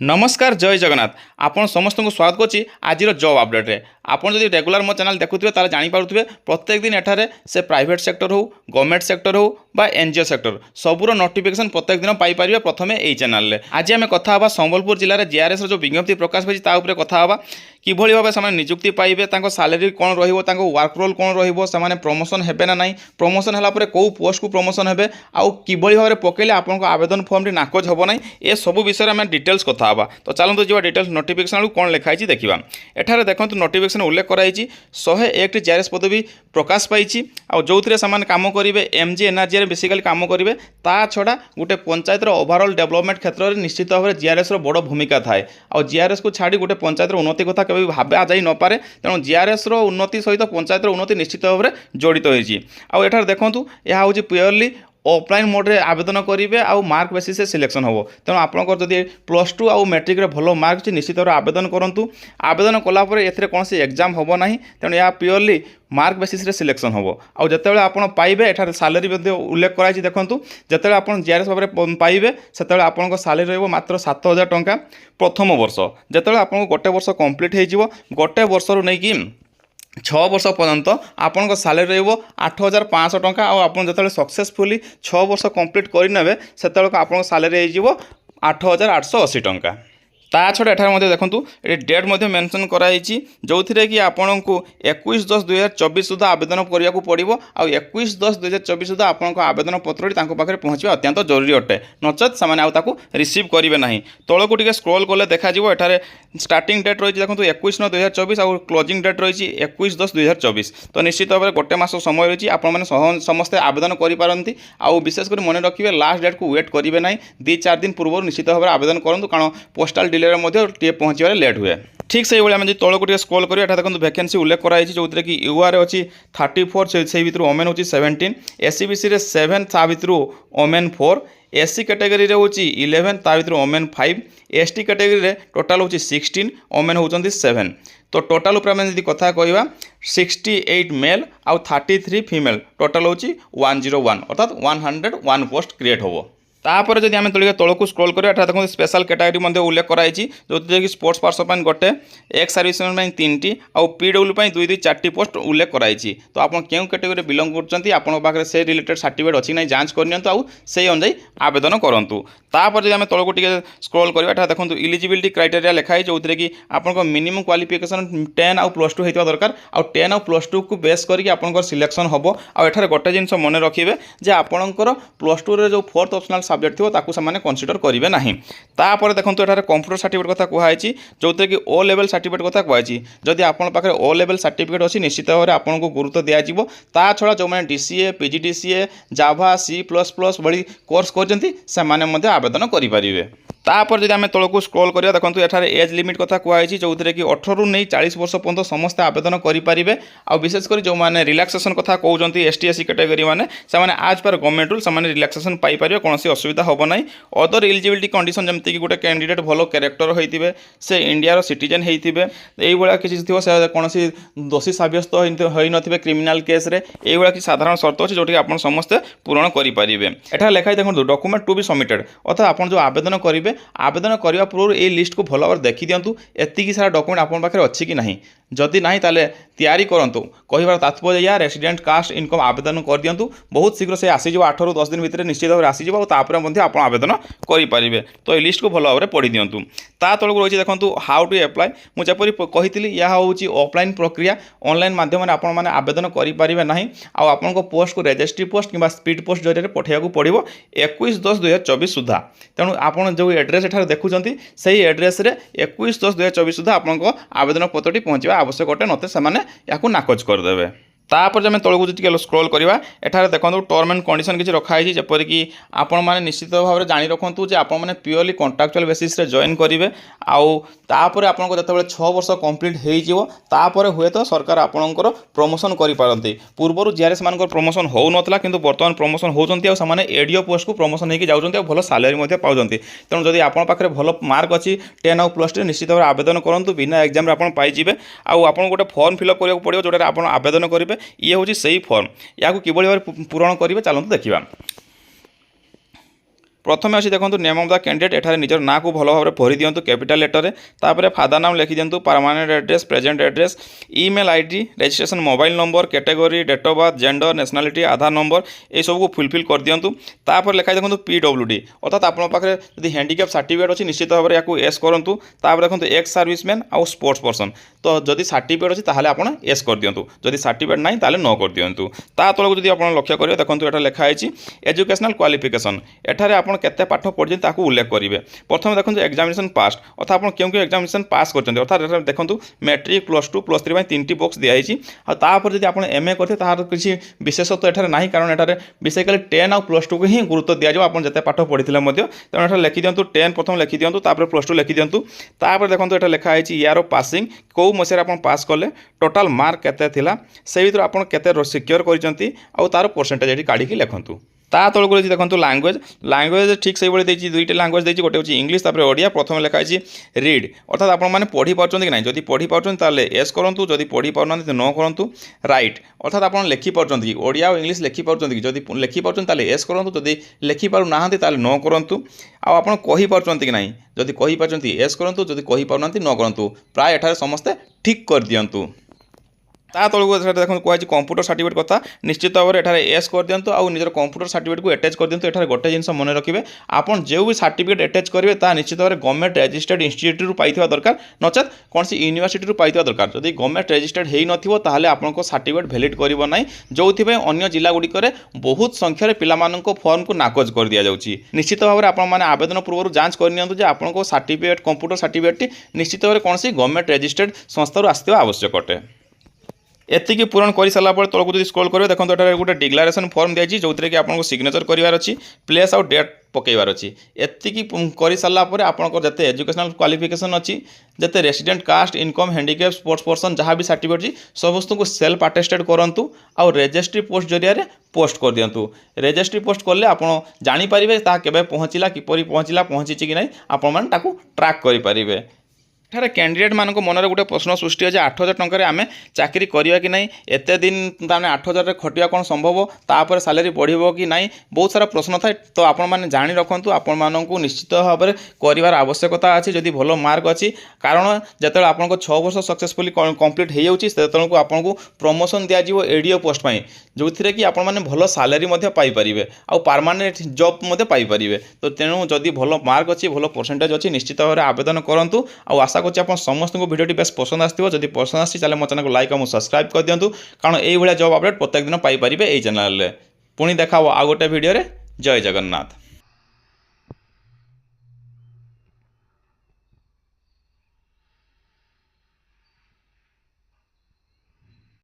नमस्कार जय जगन्नाथ आपण समस्त को स्वागत करछि आज जॉब अपडेट रे। आपण जदि रेगुलर मो चैनल देखुथिबे ताले जानि पारुथिबे प्रत्येक दिन एठारे से प्राइवेट सेक्टर हो गवर्नमेंट सेक्टर हो बा एनजीओ सेक्टर सबुर नोटिफिकेशन प्रत्येक दिन पाई परिबे प्रथमे एई चैनल रे। आज आमे कथा हबा संबलपुर जिल्ला रे जीआरएस रो जो विज्ञप्ति प्रकाश होछि ता उपरे कथा हबा किभଳି भाबे समान नियुक्ति पाइबे तांको सैलरी कोन रहिबो तांको वर्क रोल कोन रहिबो समान प्रमोशन हेबे ना नाही प्रमोशन हला परे को पोस्ट को प्रमोशन हेबे आउ किभଳି भाबे पकेले आपनको आवेदन फॉर्म टी नाकोज हबो नाही ए सब विषय आमे डिटेल्स कथा हबा। तो चलंतु जीवा डिटेल्स नोटिफिकेशन कोन लिखा है देखिबा। एठारे देखंतु नोटिफिकेशन उल्लेख कराई 101 जीआरएस पदवी प्रकाश पाई आउ जोथिरे समान काम करिवे एमजी एनआरजी रे बेसिकली काम करिवे ता छडा गुटे पंचायत रो ओवरऑल डेवलपमेंट क्षेत्र रे निश्चित भाबे जीआरएस रो बड़ भूमिका थाए आउ जीआरएस को छाडी गुटे पंचायत रो उन्नति कथा केबे भाबे आजाई न पारे तेणु जीआरएस रो उन्नति सहित पंचायत रो उन्नति निश्चित भाबे जड़ित होईची। आउ एठार देखंतु या होची प्योरली ऑफलाइन मोड रे आवेदन करेंगे आउ मार्क बेसिस सिलेक्शन हम तेणु आपंकर जदि +2 आउ मैट्रिक रे भलो मार्क अच्छी निश्चित भाव आवेदन करूँ आवेदन कलापर ए कौन एग्जाम हम ना तेणु यह प्योरली मार्क बेसिस रे सिलेक्शन हम आउ जिते आप पाइबे एठार सैलरी उल्लेख कराई देखूँ जिते आप जीआरएस भाव में पाइबे से आप सैलरी रही मात्र 7,000 टंका प्रथम वर्ष जिते आप गोटे वर्ष कंप्लीट हो गोटे वर्ष नहीं कि 6 वर्ष पर्यंत आपन सैलरी रही 8,500 टंका आउ आप जो सक्सेसफुली 6 वर्ष कंप्लीट करेंगे से आप सैलरी हो 8,880 टंका। ता छड़ा एठार देखूँ ये डेट मेंशन कराई जो थी कि आपन को 21/10/2024 सुधा आवेदन करने को पड़ो आउ 21/10/2024 सुधा आपन आवेदन पत्र पाखे पहुँचा अत्यंत जरूरी अटे नचेत से रिसीव करेंगे ना। तौक टे स्क्रॉल कले देखा एठार स्टार्टिंग डेट रही देखो 21/9/2024 आउ क्लोजिंग डेट रही 21/10/2024 तो निश्चित भाव में गोटे मास समय रही आपने समस्ते आवेदन करें आउ विशेषकर मन रखिए लास्ट डेट को वेट करेंगे ना 2-4 दिन पूर्व निश्चित भाव में आवेदन करूँ कारण पोस्टाल डिले टे पहुँचे लेट हुए। ठीक से आम जो तौक टे स्क्रॉल करिए देखो वैकेंसी उल्लेख कराई जो कि यूआर अच्छी 34 से भितर ओमेन होची 17 एससीबीसी रे 7 ता भितर ओमेन 4 एससी कैटेगरी रे होची 11 ता भितर ओमेन 5 एसटी कैटेगरी रे टोटाल होची 16 ओमेन होचंती 7 तो टोटाल उपर आम यदि कथा कहवा 68 मेल आउ 33 फीमेल टोटाल होची 101 अर्थात 101 पोस्ट क्रिएट होबो। तापर जब आम तौक स्क्रॉल करिया देखो स्पेशल कैटेगरी उल्लेख कराई जो कि स्पोर्ट्स पर्सन गोटे एक्स सर्विसमैन 3टी आउ पीडब्ल्यू 2-4टी पोस्ट उल्लेख कराई तो आप क्यों कैटेगरी बिलंग कर से रिलेटेड सर्टिफिकेट अच्छी ना जांच करनी आउ से अनुजाई आवेदन करूँ। तापर जब आम तौक टे स्क्रॉल करिया देखो इलिजिबिलिटी क्राइटेरिया लिखाई जो कि आपको मिनिमम क्वालिफिकेशन 10 आउ +2 होता दरकार आउ 10 आउ +2 को बेस करके आपंकर सिलेक्शन हम आठार गोटे जिन मन रखिए जे आपंकर +2 रे जो 4th ऑप्शनल सब्जेक्ट थो ताकू से कनसीडर करेंगे ना। तापर देखो एठार कंप्यूटर सर्टिफिकेट कथा कहुई जो कि ओ लेवल सर्टिफिकेट कथा कहुई जदि आपन पाखे ओ लेवल सर्टिफिकेट अच्छी निश्चित भाव में आपको गुरुत्व दिज्व ता छड़ा जो मैंने डीसीए पीजीडीसीए जाभा C++ भली कोर्स कर आवेदन करेंगे। तापर जब आम तौक स्क्रॉल करिया देखो एठार एज लिमिट कथा कहुई जो कि 18 रु नहीं 40 वर्ष पर्यंत समस्त आवेदन करेंगे आउ विशेषकर जो मैंने रिलैक्सेशन कथा कहते एसटी एससी कैटेगरी मैंने आज पर गवर्नमेंट रूल से रिलैक्सेशन पाइपर कौन असुविधा हम ना। अदर एलिजिबिलिटी कंडीशन जमती कि गोटे कैंडिडेट भलो कैरेक्टर होइतिबे से इंडिया सिटीजन होइतिबे एइबळा किछि थिबो से कौन दोषी साब्यस्त होई नथिबे क्रिमिनल केस रे एइबळा कि साधारण शर्त अछि जोटी आपण समस्त पूर्ण करि परिबे। एठा लेखाई देखो डॉक्यूमेंट टू बी सबमिटेड अर्थात आपण जो आवेदन करिवे आवेदन करने पूर्व ये लिस्ट को भल भाव देखी दिंतु एतिक सारा डॉक्यूमेंट आपन पाखे अच्छी कि नहीं जदि नहीं ताले तैयारी करंतु कहिबार तात्पर्य या रेसिडेंट कास्ट इनकम आवेदन कर दिंतु बहुत शीघ्र से आसीज 8 ରୁ 10 दिन भितर निश्चित भाव आसीज और आप आवेदन करेंगे तो ये लिस्ट को भल भाव में पढ़ी दिंतु। ता तौक रही देखो हाउ टू एप्लाय मुझे कही यह हूँ ऑफलाइन प्रक्रिया ऑनलाइन माध्यम आपने आवेदन करेंगे ना आपको पोस्ट को रजिस्ट्री पोस्ट कि स्पीड पोस्ट जरिए पठाइबा पड़ो 21/10/2024 सुधा तेणु आप जो एड्रेस एठार देखुं से एड्रेस 21/10/2024 सुधा आपको आवेदन पत्रटी पहुँचा आवश्यक अटे नते से नाकोज करदे। तापर जब तौक टे स्क्रॉल करवा एठार देखो टर्म एंड कंडीशन किसी रखाई जपरिक आपण मैंने निश्चित भाव में जाणी रखु जे आप प्योरली कॉन्ट्रैक्चुअल बेसिस रे जॉइन करेंगे आउ तापर आपको जो 6 वर्ष कंप्लीट होपर हुए तो सरकार आपणकर प्रमोशन करें पूर्वर जीआरएस मान प्रमोशन हो नाला कि बर्तमान प्रमोशन होती एडीओ पोस्ट को प्रमोशन होकर जाऊँच भल सैलरी पाँच तेणु जदि आप पाखे भल मार्क अच्छी 10 आउ +2 निश्चित भाव आवेदन करूँ बिना एग्जाम आप पाइबे आपको गोटे फॉर्म फिलअप करने पड़ो जोटा आप आवेदन करेंगे ये हूँ से फॉर्म या किभଳି भाव पूरण करेंगे चलते देखा। प्रथम अच्छी देखो नेम ऑफ द कैंडिडेट एठारे निजर ना को भल भाव भरी दिंतु कैपिटल लेटर तापर फादर नाम लिखि दिंतु permanent address present address email ID registration mobile number category date of birth gender nationality Aadhaar number ये सब को फुलफिल कर दिंतु तापर लिखाई देखो PWD अर्थात आपन पाखे यदि हैंडिकैप सर्टिफिकेट अच्छी निश्चित भाव में या एस करूँ तापर देखो एक्स सर्विसमैन आउ स्पोर्ट्स पर्सन तो जदि सर्टिफिकेट अच्छी ताहले आपण एस कर दिंतु जदि सर्टिफिकेट ना ताहले नो कर दिंतु ता तलक जदि आपण लक्ष्य करेंगे देखो एटा लिखाई एजुकेशनल क्वालिफिकेशन एठारे आपण केते पाठ पढ़ी ताकू उल्लेख करेंगे प्रथम देखो एग्जामिनेशन पास अर्थात आप क्यों एग्जामिनेशन पास करते अर्थात देखो मैट्रिक +2 +3 तीन बॉक्स दिखाई आपर जब आप एम ए करते तार किसी विशेषत्व एठारे ना कारण एठारे बेसिकली 10 आउ +2 को ही गुरुत्व दिज्व आप जिते पाठ पढ़ी तेणु एठारे लिखि दिंतु 10 प्रथम लिखि दिंतु +2 लिखि दिंतु तापर देखो एटा लिखाई ईयर ऑफ पासिंग कौ मसीह आप पास कले टोटाल मार्क केते थिला से भीतर आप केते सिक्योर करछंती आउ तार परसेंटेज एटी काढी लिखंतु ता तलक रही देखो लैंग्वेज ठीक से भाई दुईटा लैंग्वेज देती गोटे हूँ इंग्लिश तापर ओडिया प्रथम लिखाई रीड अर्थात आप पढ़ी पार्टी कि ना जब पढ़ी पार्टी एस करूँ जदि पढ़ी पारना न करूँ राइट अर्थात आप लिखि पार्टी ओडिया और इंग्लिश लिखि पार्टी जदि लिखि पार्टी एस करूँ जदि लिखि पार ना न करूँ आप कहीपी कि ना जदि कहीपी एस करूँ जदि कहीपना न करूँ प्राय एठारे समस्ते ठीक कर दिंतु ता तलक देखो कहुई कंप्यूटर सर्टिफिकेट कथा निश्चित भाव में एठारे एस कर दिंतु आउ निजर कंप्यूटर सर्टिफिकेट को अटैच कर दिंतु एठारे गोटे जिनस मन रखिए आपन जो भी सर्टिफिकेट अटैच करेंगे ता निश्चित भाव में गवर्नमेंट रजिस्टर्ड इंस्टीट्यूट पाइथिबा दरकार नचेत कौन सी यूनिवर्सिटी पाइथिबा दरकार जदि गवर्नमेंट रजिस्टर्ड हो नथिबो ताहले आपनको सर्टिफिकेट वैलिड करिवो नाही जोथिबे अन्य जिला गुड़िक बहुत संख्यार पिलामाननको फॉर्म को नाकच कर दिया जाउची निश्चित भाव में आपण माने आवेदन पूर्व जांच करनियंतु जे आपनको सर्टिफिकेट कंप्यूटर सर्टिफिकेट निश्चित भाव में कौन सी गवर्नमेंट रजिस्टर्ड संस्था आसथिबा आवश्यक अटे एतिकी पूरण कर सारा तलक जो स्क्रॉल करेंगे देखो ये गोटे डिक्लेरेशन फॉर्म दिखाई जो कि आपको सिग्नेचर करार अच्छी प्लेस आउ डेट पकईबार अच्छी एतिकी कर सारापर आपंकर जिते एजुकेशनल क्वालिफिकेशन अच्छी जिते resident caste income handicap sports person जहाँ भी सर्टिफिकेट अच्छी समस्त को सेल्फ अटेस्टेड करूँ आउ रजिस्ट्री पोस्ट जरिया पोस्ट कर दिंतु रजिस्ट्री पोस्ट कले आप जानीपारे केवे पहुँचला किपरि पहुँचला पहुँची कि ना आपण ट्रैक करेंगे एठारे कैंडिडेट मानक मन में गोटे प्रश्न सृष्टि है 8,000 टंका आम चाकरी करवा कि नहीं एत दिन ताने 8,000 खटिया कौन संभव तापर सैलरी बढ़ो कि नहीं बहुत सारा प्रश्न थाए तो आपण मैंने जाणी रखु आपण को निश्चित भाव में कर आवश्यकता अच्छी जदि भल मार्क अच्छी कारण जिते आपको 6 वर्ष सक्सेसफुली कंप्लीट हो जाऊँगी आपको प्रमोशन दिज्व एडीओ पोस्ट पर जो थी कि आपने भल सैलरी पाइपर आउ परमानेंट जॉब पाइपर तो तेणु जदि भल मार्क अच्छी भल परसेंटेज अच्छी निश्चित भाव में आवेदन करूँ आशा करुँच आप समस्त को भिडियो बेस पसंद आसो जब पसंद आसी मो चैनल को लाइक और सब्सक्राइब कर दिंतु कारण ये जॉब अपडेट प्रत्येक दिन पाइपर ये चैनल पुणी देखा आउ गोटे भिडियो जय जगन्नाथ।